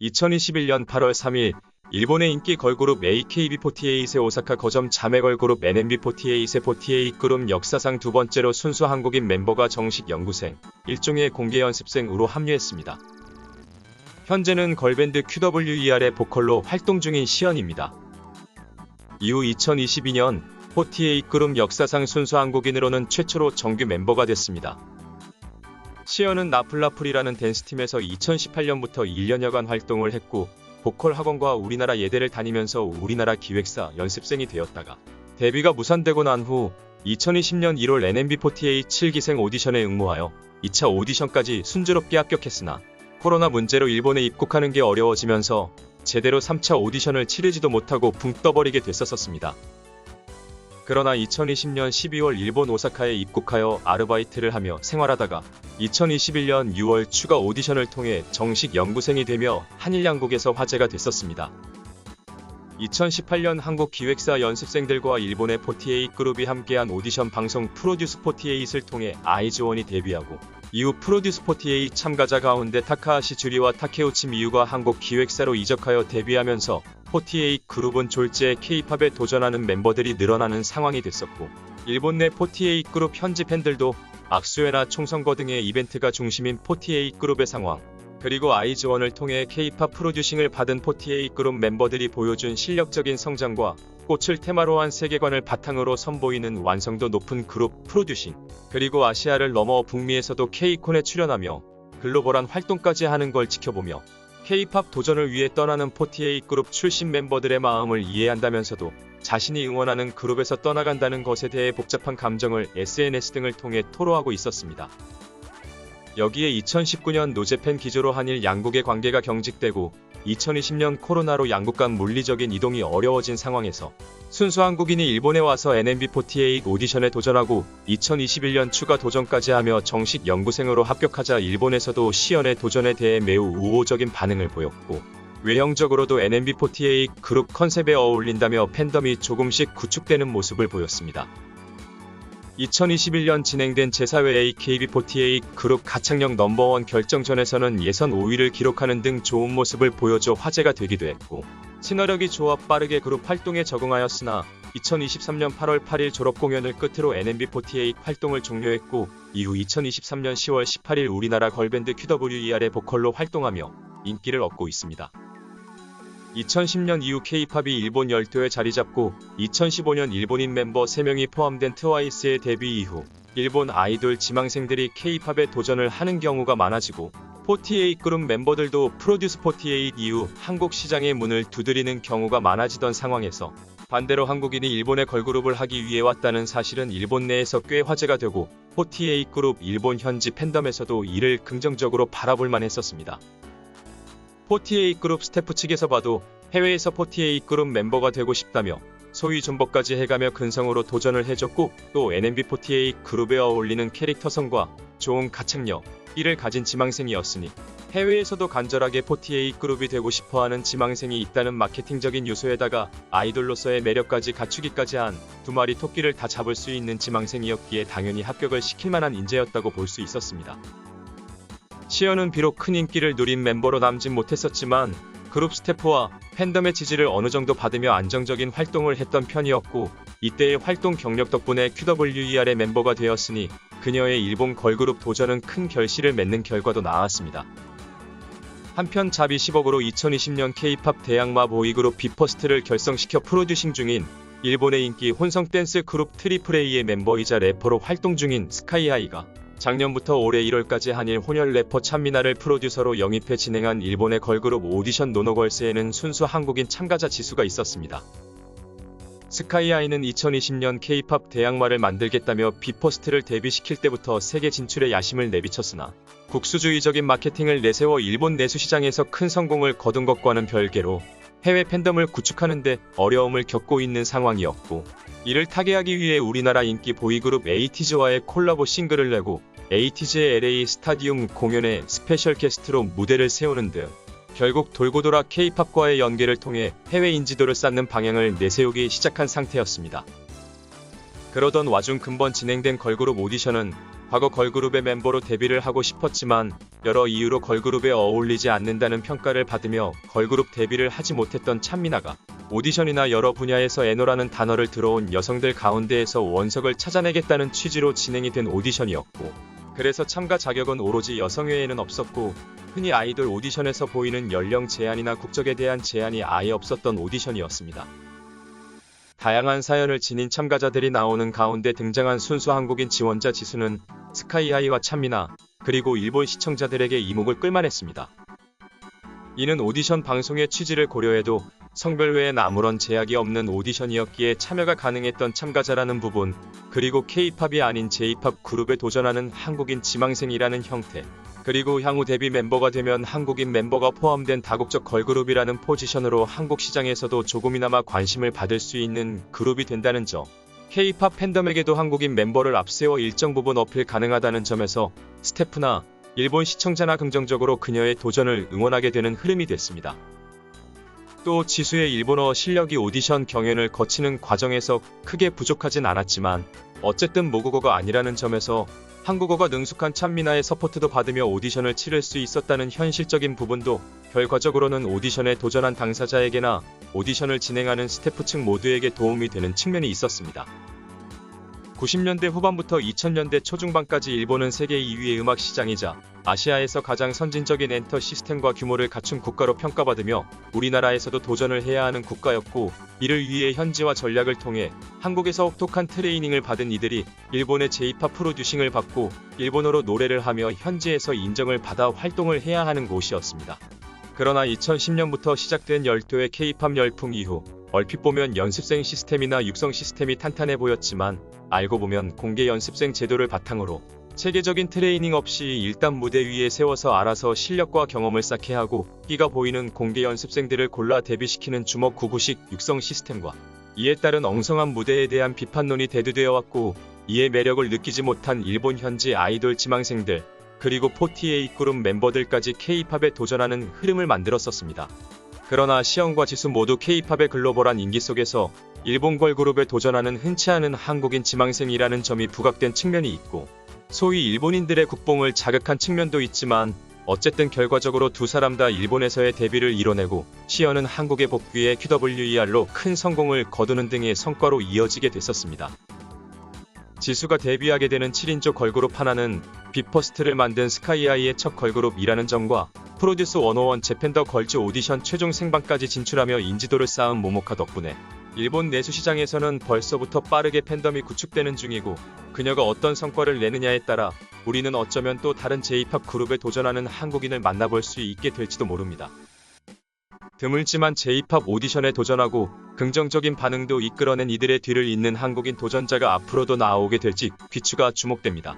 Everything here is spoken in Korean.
2021년 8월 3일 일본의 인기 걸그룹 AKB48의 오사카 거점 자매 걸그룹 NMB48의 48그룹 역사상 두 번째로 순수 한국인 멤버가 정식 연구생, 일종의 공개 연습생으로 합류했습니다. 현재는 걸밴드 QWER의 보컬로 활동 중인 시연입니다. 이후 2022년 48그룹 역사상 순수 한국인으로는 최초로 정규 멤버가 됐습니다. 시연은 나플라풀이라는 댄스팀에서 2018년부터 1년여간 활동을 했고 보컬 학원과 우리나라 예대를 다니면서 우리나라 기획사 연습생이 되었다가 데뷔가 무산되고 난 후 2020년 1월 NMB48 7기생 오디션에 응모하여 2차 오디션까지 순조롭게 합격했으나 코로나 문제로 일본에 입국하는 게 어려워지면서 제대로 3차 오디션을 치르지도 못하고 붕 떠버리게 됐었습니다. 그러나 2020년 12월 일본 오사카에 입국하여 아르바이트를 하며 생활하다가 2021년 6월 추가 오디션을 통해 정식 연구생이 되며 한일 양국에서 화제가 됐었습니다. 2018년 한국 기획사 연습생들과 일본의 48그룹이 함께한 오디션 방송 프로듀스 48을 통해 아이즈원이 데뷔하고 이후 프로듀스 48 참가자 가운데 타카하시 주리와 타케우치 미유가 한국 기획사로 이적하여 데뷔하면서 48그룹은 졸지에 K-팝에 도전하는 멤버들이 늘어나는 상황이 됐었고 일본 내 48그룹 현지 팬들도 악수회나 총선거 등의 이벤트가 중심인 48그룹의 상황, 그리고 아이즈원을 통해 K-팝 프로듀싱을 받은 48그룹 멤버들이 보여준 실력적인 성장과 꽃을 테마로 한 세계관을 바탕으로 선보이는 완성도 높은 그룹 프로듀싱, 그리고 아시아를 넘어 북미에서도 K-콘에 출연하며 글로벌한 활동까지 하는 걸 지켜보며 K-팝 도전을 위해 떠나는 48그룹 출신 멤버들의 마음을 이해한다면서도 자신이 응원하는 그룹에서 떠나간다는 것에 대해 복잡한 감정을 SNS 등을 통해 토로하고 있었습니다. 여기에 2019년 노제팬 기조로 한일 양국의 관계가 경직되고 2020년 코로나로 양국 간 물리적인 이동이 어려워진 상황에서 순수 한국인이 일본에 와서 NMB48 오디션에 도전하고 2021년 추가 도전까지 하며 정식 연구생으로 합격하자 일본에서도 시연의 도전에 대해 매우 우호적인 반응을 보였고 외형적으로도 NMB48 그룹 컨셉에 어울린다며 팬덤이 조금씩 구축되는 모습을 보였습니다. 2021년 진행된 제4회 AKB48 그룹 가창력 넘버원 결정전에서는 예선 5위를 기록하는 등 좋은 모습을 보여줘 화제가 되기도 했고 친화력이 좋아 빠르게 그룹 활동에 적응하였으나 2023년 8월 8일 졸업 공연을 끝으로 NMB48 활동을 종료했고 이후 2023년 10월 18일 우리나라 걸밴드 QWER의 보컬로 활동하며 인기를 얻고 있습니다. 2010년 이후 K-팝이 일본 열도에 자리잡고 2015년 일본인 member 3명이 포함된 트와이스의 데뷔 이후 일본 아이돌 지망생들이 K-팝에 도전을 하는 경우가 많아지고 48그룹 멤버들도 프로듀스 48 이후 한국 시장의 문을 두드리는 경우가 많아지던 상황에서 반대로 한국인이 일본의 걸그룹을 하기 위해 왔다는 사실은 일본 내에서 꽤 화제가 되고 48그룹 일본 현지 팬덤에서도 이를 긍정적으로 바라볼만 했었습니다. 48그룹 스태프 측에서 봐도 해외에서 48그룹 멤버가 되고 싶다며 소위 존버까지 해가며 근성으로 도전을 해줬고 또 NMB48 그룹에 어울리는 캐릭터성과 좋은 가창력, 이를 가진 지망생이었으니 해외에서도 간절하게 48그룹이 되고 싶어하는 지망생이 있다는 마케팅적인 요소에다가 아이돌로서의 매력까지 갖추기까지 한 두 마리 토끼를 다 잡을 수 있는 지망생이었기에 당연히 합격을 시킬 만한 인재였다고 볼 수 있었습니다. 시연은 비록 큰 인기를 누린 멤버로 남진 못했었지만 그룹 스태프와 팬덤의 지지를 어느 정도 받으며 안정적인 활동을 했던 편이었고 이때의 활동 경력 덕분에 QWER의 멤버가 되었으니 그녀의 일본 걸그룹 도전은 큰 결실을 맺는 결과도 나왔습니다. 한편 자비 10억으로 2020년 K-팝 대항마 보이그룹 비퍼스트를 결성시켜 프로듀싱 중인 일본의 인기 혼성 댄스 그룹 트리플A의 멤버이자 래퍼로 활동 중인 스카이하이가 작년부터 올해 1월까지 한일 혼혈 래퍼 찬미나를 프로듀서로 영입해 진행한 일본의 걸그룹 오디션 노노걸스에는 순수 한국인 참가자 지수가 있었습니다. 스카이하이는 2020년 K-팝 대항마를 만들겠다며 비퍼스트를 데뷔시킬 때부터 세계 진출에 야심을 내비쳤으나 국수주의적인 마케팅을 내세워 일본 내수 시장에서 큰 성공을 거둔 것과는 별개로 해외 팬덤을 구축하는 데 어려움을 겪고 있는 상황이었고 이를 타개하기 위해 우리나라 인기 보이그룹 에이티즈와의 콜라보 싱글을 내고 에이티즈의 LA 스타디움 공연에 스페셜 게스트로 무대를 세우는 등 결국 돌고 돌아 K-팝과의 연계를 통해 해외 인지도를 쌓는 방향을 내세우기 시작한 상태였습니다. 그러던 와중 근본 진행된 걸그룹 오디션은 과거 걸그룹의 멤버로 데뷔를 하고 싶었지만 여러 이유로 걸그룹에 어울리지 않는다는 평가를 받으며 걸그룹 데뷔를 하지 못했던 찬미나가 오디션이나 여러 분야에서 애노라는 단어를 들어온 여성들 가운데에서 원석을 찾아내겠다는 취지로 진행이 된 오디션이었고, 그래서 참가 자격은 오로지 여성 외에는 없었고, 흔히 아이돌 오디션에서 보이는 연령 제한이나 국적에 대한 제한이 아예 없었던 오디션이었습니다. 다양한 사연을 지닌 참가자들이 나오는 가운데 등장한 순수 한국인 지원자 지수는 스카이하이와 찬미나, 그리고 일본 시청자들에게 이목을 끌만했습니다. 이는 오디션 방송의 취지를 고려해도 성별 외엔 아무런 제약이 없는 오디션이었기에 참여가 가능했던 참가자라는 부분, 그리고 K-팝이 아닌 J-팝 그룹에 도전하는 한국인 지망생이라는 형태, 그리고 향후 데뷔 멤버가 되면 한국인 멤버가 포함된 다국적 걸그룹이라는 포지션으로 한국 시장에서도 조금이나마 관심을 받을 수 있는 그룹이 된다는 점, K-팝 팬덤에게도 한국인 멤버를 앞세워 일정 부분 어필 가능하다는 점에서 스태프나 일본 시청자나 긍정적으로 그녀의 도전을 응원하게 되는 흐름이 됐습니다. 또 지수의 일본어 실력이 오디션 경연을 거치는 과정에서 크게 부족하진 않았지만 어쨌든 모국어가 아니라는 점에서 한국어가 능숙한 찬미나의 서포트도 받으며 오디션을 치를 수 있었다는 현실적인 부분도 결과적으로는 오디션에 도전한 당사자에게나 오디션을 진행하는 스태프 측 모두에게 도움이 되는 측면이 있었습니다. 90년대 후반부터 2000년대 초중반까지 일본은 세계 2위의 음악 시장이자 아시아에서 가장 선진적인 엔터 시스템과 규모를 갖춘 국가로 평가받으며 우리나라에서도 도전을 해야 하는 국가였고, 이를 위해 현지화 전략을 통해 한국에서 혹독한 트레이닝을 받은 이들이 일본의 J-팝 프로듀싱을 받고 일본어로 노래를 하며 현지에서 인정을 받아 활동을 해야 하는 곳이었습니다. 그러나 2010년부터 시작된 열도의 K-팝 열풍 이후 얼핏 보면 연습생 시스템이나 육성 시스템이 탄탄해 보였지만 알고 보면 공개 연습생 제도를 바탕으로 체계적인 트레이닝 없이 일단 무대 위에 세워서 알아서 실력과 경험을 쌓게 하고 끼가 보이는 공개 연습생들을 골라 데뷔시키는 주먹 구구식 육성 시스템과 이에 따른 엉성한 무대에 대한 비판론이 대두되어 왔고, 이의 매력을 느끼지 못한 일본 현지 아이돌 지망생들, 그리고 48 그룹 멤버들까지 K-팝에 도전하는 흐름을 만들었었습니다. 그러나 시영과 지수 모두 K-팝의 글로벌한 인기 속에서 일본 걸그룹에 도전하는 흔치 않은 한국인 지망생이라는 점이 부각된 측면이 있고, 소위 일본인들의 국뽕을 자극한 측면도 있지만 어쨌든 결과적으로 두 사람 다 일본에서의 데뷔를 이뤄내고 시연은 한국의 복귀에 QWER로 큰 성공을 거두는 등의 성과로 이어지게 됐었습니다. 지수가 데뷔하게 되는 7인조 걸그룹 하나는 비퍼스트를 만든 스카이하이의 첫 걸그룹이라는 점과 프로듀스 101 재팬더 걸즈 오디션 최종 생방까지 진출하며 인지도를 쌓은 모모카 덕분에 일본 내수 시장에서는 벌써부터 빠르게 팬덤이 구축되는 중이고, 그녀가 어떤 성과를 내느냐에 따라 우리는 어쩌면 또 다른 J-팝 그룹에 도전하는 한국인을 만나볼 수 있게 될지도 모릅니다. 드물지만 J-팝 오디션에 도전하고 긍정적인 반응도 이끌어낸 이들의 뒤를 잇는 한국인 도전자가 앞으로도 나오게 될지 귀추가 주목됩니다.